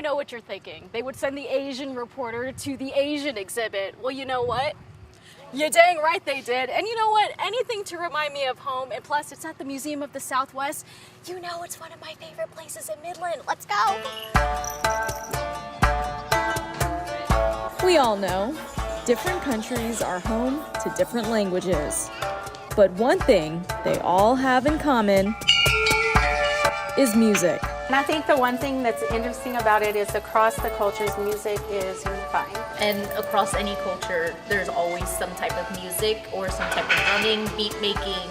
I know what you're thinking. They would send the Asian reporter to the Asian exhibit. Well, you know what? You're dang right they did. And you know what? Anything to remind me of home, and plus it's at the Museum of the Southwest. You know it's one of my favorite places in Midland. Let's go. We all know, different countries are home to different languages. But one thing they all have in common is music. And I think the one thing that's interesting about it is across the cultures, music is unifying. And across any culture, there's always some type of music or some type of drumming, beat making.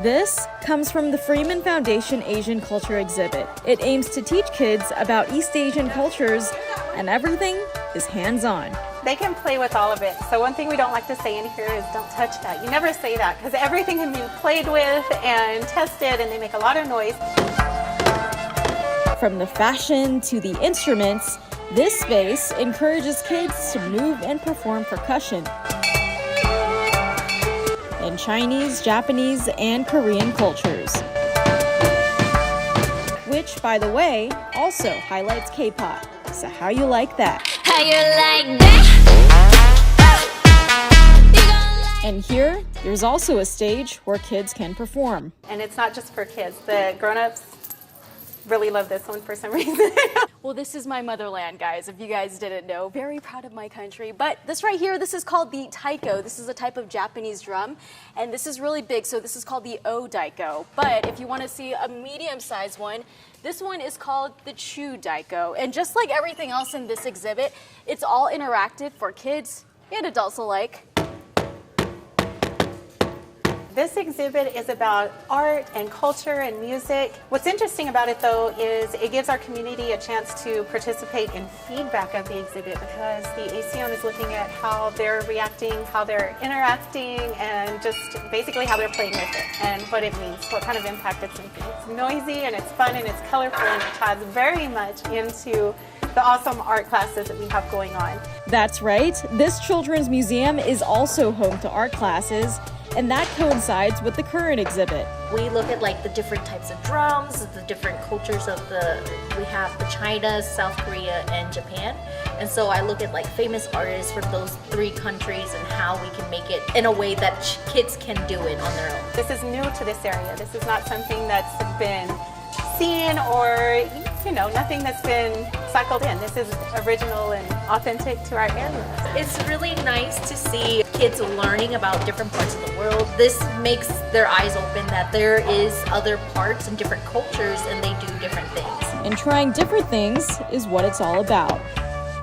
This comes from the Freeman Foundation Asian Culture exhibit. It aims to teach kids about East Asian cultures, and everything is hands-on. They can play with all of it. So one thing we don't like to say in here is don't touch that. You never say that because everything can be played with and tested, and they make a lot of noise. From the fashion to the instruments, this space encourages kids to move and perform percussion in Chinese, Japanese, and Korean cultures. Which, by the way, also highlights K-pop. So how you like that? How you like that? And here, there's also a stage where kids can perform. And it's not just for kids. The grown-ups really love this one for some reason. Well, this is my motherland, guys, if you guys didn't know. Very proud of my country. But this right here, this is called the Taiko. This is a type of Japanese drum, and this is really big, so this is called the Daiko. But if you want to see a medium-sized one, this one is called the Daiko. And just like everything else in this exhibit, it's all interactive for kids and adults alike. This exhibit is about art and culture and music. What's interesting about it, though, is it gives our community a chance to participate in feedback of the exhibit, because the ACM is looking at how they're reacting, how they're interacting, and just basically how they're playing with it and what it means, what kind of impact it's making. It's noisy and it's fun and it's colorful, and it ties very much into the awesome art classes that we have going on. That's right. This children's museum is also home to art classes, and that coincides with the current exhibit. We look at like the different types of drums, the different cultures of we have the China, South Korea, and Japan. And so I look at like famous artists from those three countries and how we can make it in a way that kids can do it on their own. This is new to this area. This is not something that's been seen or, you know, nothing that's been cycled in. This is original and authentic to our area. It's really nice to see kids learning about different parts of the world. This makes their eyes open that there is other parts and different cultures, and they do different things. And trying different things is what it's all about,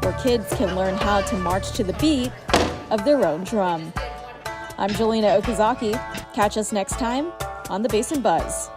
where kids can learn how to march to the beat of their own drum. I'm Jolena Okazaki. Catch us next time on the Basin Buzz.